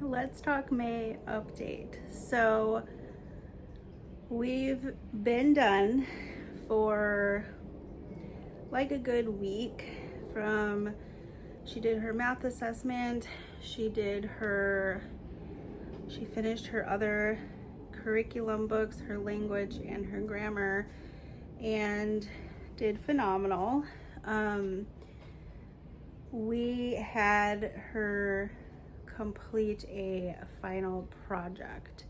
Let's Talk May update. So we've been done for like a good week. She did her math assessment, she finished her other curriculum books, her language and her grammar, and did phenomenal. We had her complete a final project.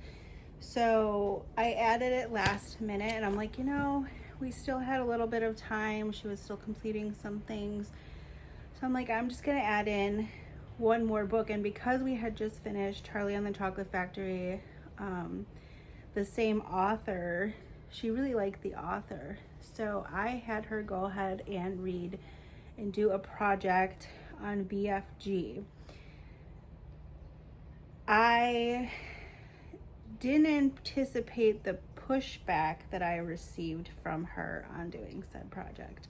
So I added it last minute and I'm like, we still had a little bit of time. She was still completing some things. So I'm like, I'm just gonna add in one more book. And because we had just finished Charlie and the Chocolate Factory, the same author, she really liked the author. So I had her go ahead and read and do a project on BFG. I didn't anticipate the pushback that I received from her on doing said project.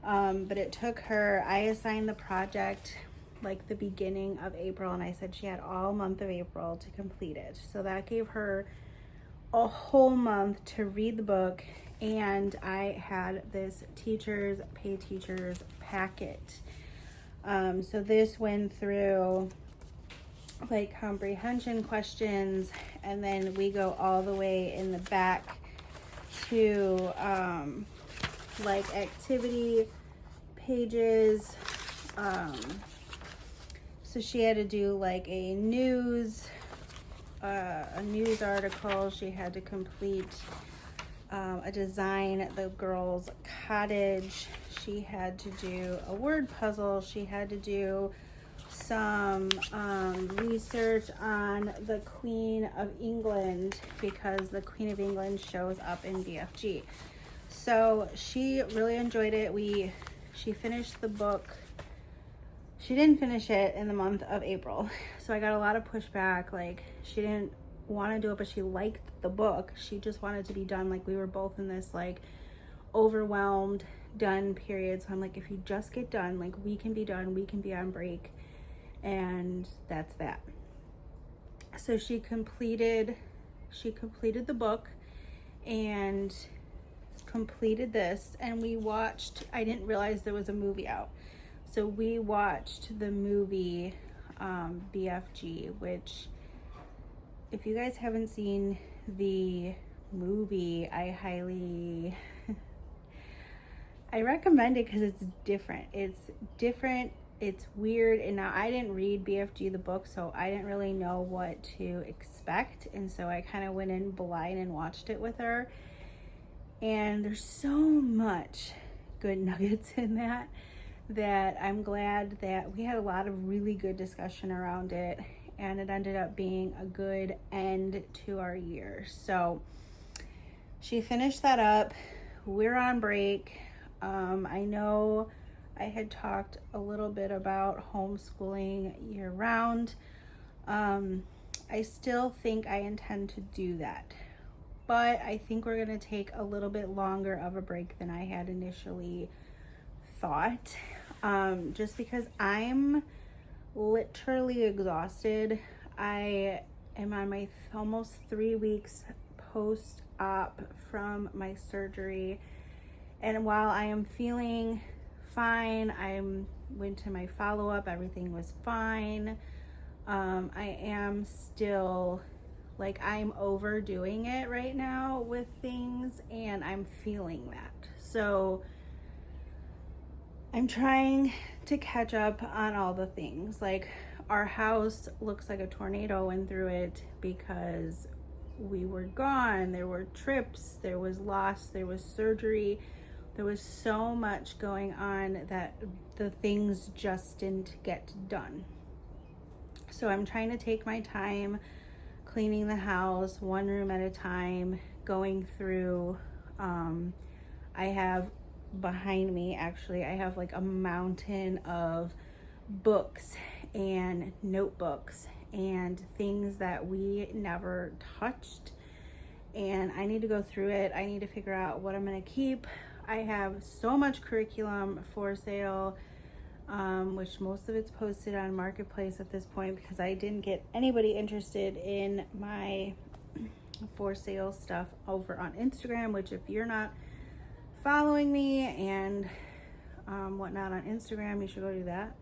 But it took her, I assigned the project like the beginning of April, and I said she had all month of April to complete it. So that gave her a whole month to read the book, and I had this pay teachers packet. So this went through like comprehension questions, and then we go all the way in the back to like activity pages. So she had to do like a news article. She had to complete a design the girls' cottage. She had to do a word puzzle. She had to do some research on the Queen of England, because the Queen of England shows up in BFG. So she really enjoyed it. She finished the book. She didn't finish it in the month of April. So I got a lot of pushback. Like, she didn't want to do it, but she liked the book. She just wanted to be done. Like, we were both in this like overwhelmed done period. So I'm like, if you just get done, like, we can be done, we can be on break. And that's that. So she completed the book and completed this, and I didn't realize there was a movie out. So we watched the movie BFG, which, if you guys haven't seen the movie, I recommend it because it's different. It's weird, and now I didn't read BFG the book, so I didn't really know what to expect, and so I kind of went in blind and watched it with her. And there's so much good nuggets in that I'm glad that we had a lot of really good discussion around it, and it ended up being a good end to our year. So she finished that up. We're on break. I know I had talked a little bit about homeschooling year round. I still think I intend to do that, but I think we're going to take a little bit longer of a break than I had initially thought, just because I'm literally exhausted. I am on my almost 3 weeks post-op from my surgery, and while I am feeling fine, I went to my follow-up, everything was fine. I am still like, I'm overdoing it right now with things, and I'm feeling that. So I'm trying to catch up on all the things. Like, our house looks like a tornado went through it because we were gone. There were trips, there was loss, there was surgery. There was so much going on that the things just didn't get done. So I'm trying to take my time cleaning the house one room at a time, going through, I have behind me, actually, I have like a mountain of books and notebooks and things that we never touched, and I need to go through it. I need to figure out what I'm going to keep. I have so much curriculum for sale. which most of it's posted on Marketplace at this point because I didn't get anybody interested in my for sale stuff over on Instagram, which if you're not following me and whatnot on Instagram, you should go do that.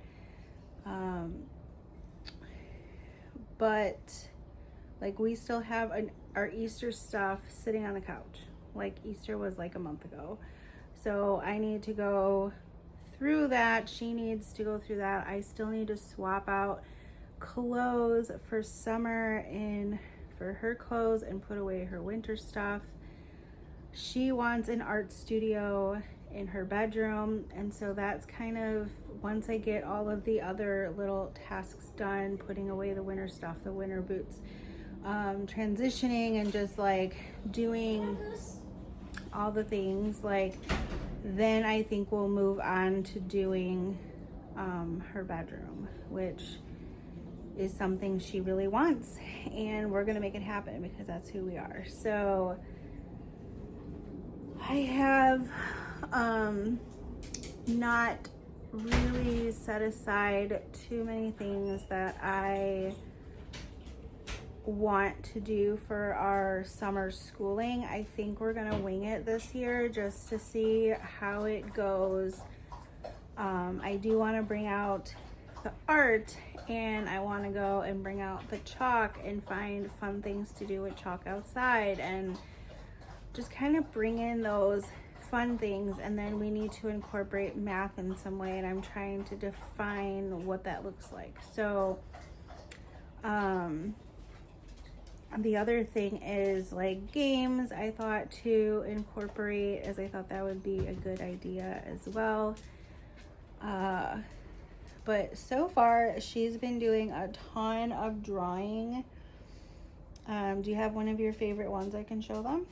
But like we still have our Easter stuff sitting on the couch. Like Easter was like a month ago. So I need to go through that. She needs to go through that. I still need to swap out clothes for summer and for her clothes and put away her winter stuff. She wants an art studio in her bedroom, and so that's kind of, once I get all of the other little tasks done, putting away the winter stuff, the winter boots, transitioning and just like doing all the things, like then I think we'll move on to doing her bedroom, which is something she really wants, and we're gonna make it happen because that's who we are. So I have not really set aside too many things that I want to do for our summer schooling. I think we're gonna wing it this year just to see how it goes. I do want to bring out the art, and I want to go and bring out the chalk and find fun things to do with chalk outside and just kind of bring in those fun things. And then we need to incorporate math in some way, and I'm trying to define what that looks like. So the other thing is like games I thought to incorporate, as I thought that would be a good idea as well. But so far she's been doing a ton of drawing. Do you have one of your favorite ones I can show them?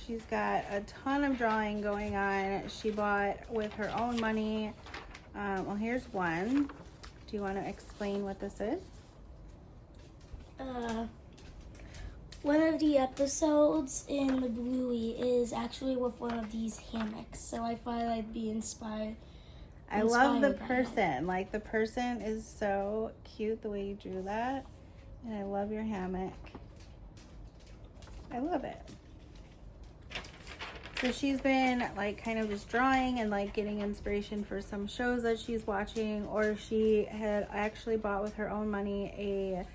She's got a ton of drawing going on. She bought with her own money. Well, here's one. Do you want to explain what this is? One of the episodes in the Bluey is actually with one of these hammocks, so I thought I'd be inspired. I love the person. Like, the person is so cute the way you drew that, and I love your hammock. I love it. So she's been like kind of just drawing and like getting inspiration for some shows that she's watching, or she had actually bought with her own money a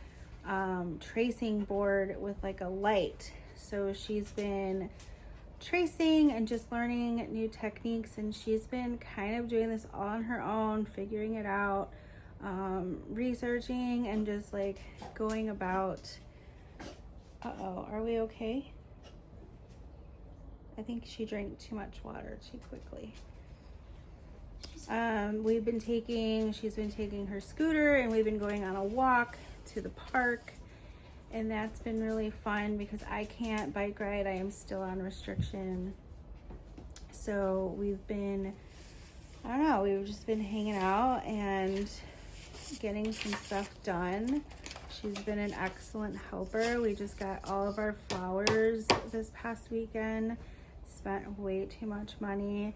tracing board with like a light. So she's been tracing and just learning new techniques, and she's been kind of doing this all on her own, figuring it out, researching and just like going about. Are we okay? I think she drank too much water too quickly. She's been taking her scooter, and we've been going on a walk to the park, and that's been really fun because I can't bike ride. I am still on restriction. So we've just been hanging out and getting some stuff done. She's been an excellent helper. We just got all of our flowers this past weekend. Spent way too much money.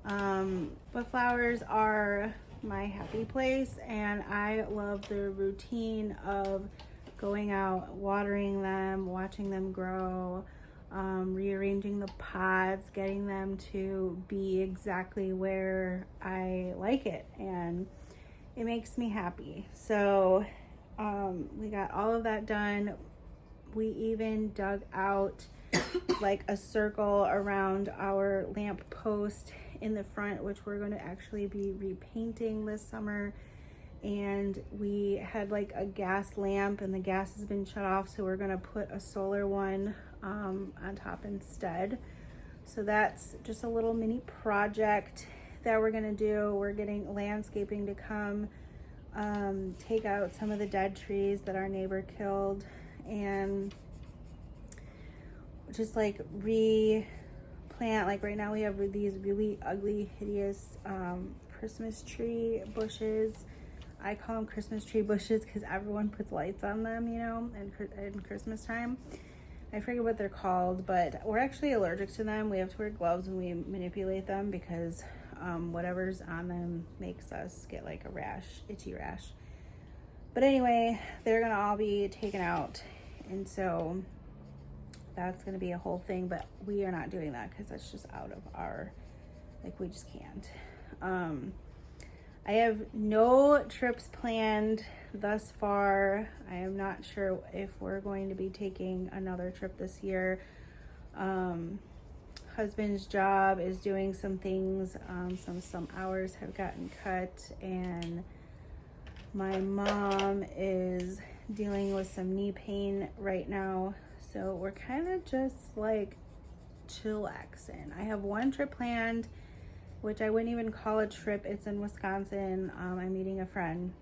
But flowers are my happy place, and I love the routine of going out, watering them, watching them grow, rearranging the pots, getting them to be exactly where I like it, and it makes me happy. So we got all of that done. We even dug out like a circle around our lamp post in the front, which we're going to actually be repainting this summer. And we had like a gas lamp, and the gas has been shut off, so we're going to put a solar one on top instead. So that's just a little mini project that we're going to do. We're getting landscaping to come take out some of the dead trees that our neighbor killed, and just like replant. Like right now we have these really ugly, hideous Christmas tree bushes. I call them Christmas tree bushes because everyone puts lights on them, you know, in Christmas time. I forget what they're called, but we're actually allergic to them. We have to wear gloves when we manipulate them because whatever's on them makes us get like a rash, itchy rash. But anyway, they're gonna all be taken out, and so that's gonna be a whole thing, but we are not doing that because that's just out of our, like, we just can't. I have no trips planned thus far. I am not sure if we're going to be taking another trip this year. Husband's job is doing some things. Some hours have gotten cut, and my mom is dealing with some knee pain right now. So we're kind of just like chillaxing. I have one trip planned, which I wouldn't even call a trip. It's in Wisconsin. I'm meeting a friend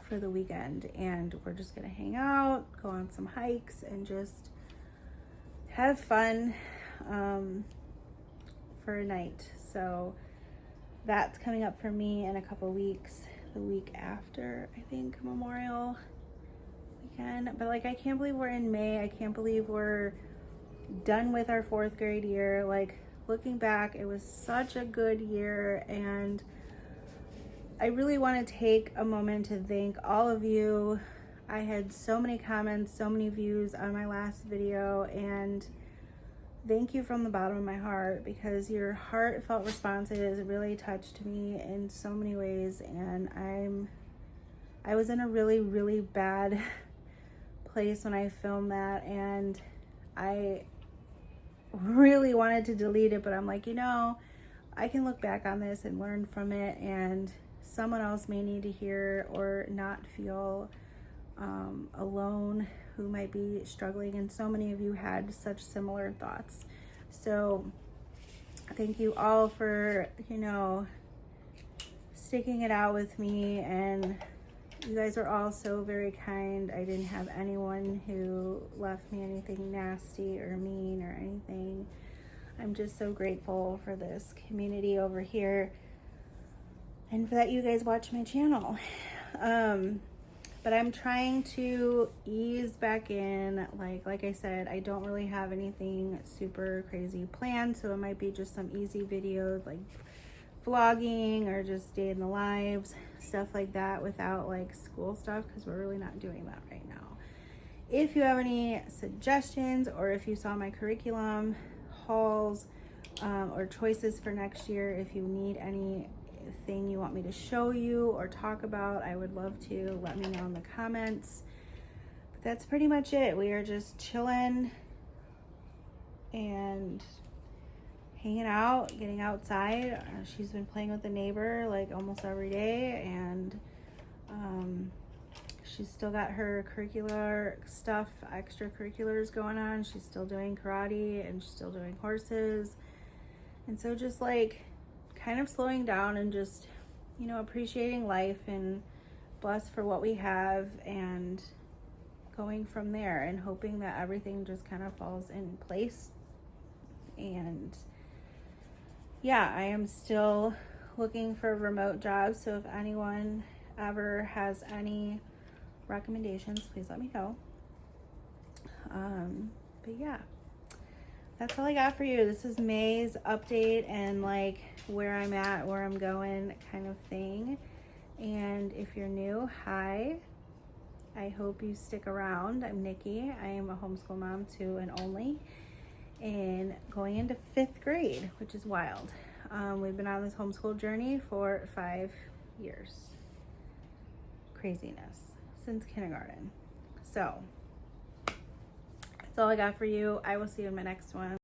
for the weekend, and we're just gonna hang out, go on some hikes, and just have fun for a night. So that's coming up for me in a couple weeks, the week after, I think, Memorial weekend. But like, I can't believe we're in May. I can't believe we're done with our 4th grade year. Like, looking back, it was such a good year, and I really want to take a moment to thank all of you. I had so many comments, so many views on my last video, and thank you from the bottom of my heart, because your heartfelt responses really touched me in so many ways. And I was in a really, really bad place when I filmed that, and I really wanted to delete it, but I'm like, I can look back on this and learn from it, and someone else may need to hear or not feel alone, who might be struggling, and so many of you had such similar thoughts. So thank you all for sticking it out with me, and you guys are all so very kind. I didn't have anyone who left me anything nasty or mean or anything. I'm just so grateful for this community over here, and for that you guys watch my channel. But I'm trying to ease back in. Like I said, I don't really have anything super crazy planned, so it might be just some easy videos like vlogging or just day in the lives, stuff like that, without like school stuff, because we're really not doing that right now. If you have any suggestions, or if you saw my curriculum hauls or choices for next year, if you need anything you want me to show you or talk about, I would love to let me know in the comments. But that's pretty much it. We are just chilling and hanging out, getting outside. She's been playing with the neighbor like almost every day, and she's still got her curricular stuff, extracurriculars going on. She's still doing karate, and she's still doing horses. And so just like kind of slowing down and just, appreciating life and blessed for what we have, and going from there, and hoping that everything just kind of falls in place. And yeah, I am still looking for remote jobs, so if anyone ever has any recommendations, please let me know. But yeah, that's all I got for you. This is May's update and like where I'm at, where I'm going kind of thing. And if you're new, hi. I hope you stick around. I'm Nickie. I am a homeschool mom to an only, and going into 5th grade, which is wild. We've been on this homeschool journey for 5 years. Craziness. Since kindergarten. So that's all I got for you. I will see you in my next one.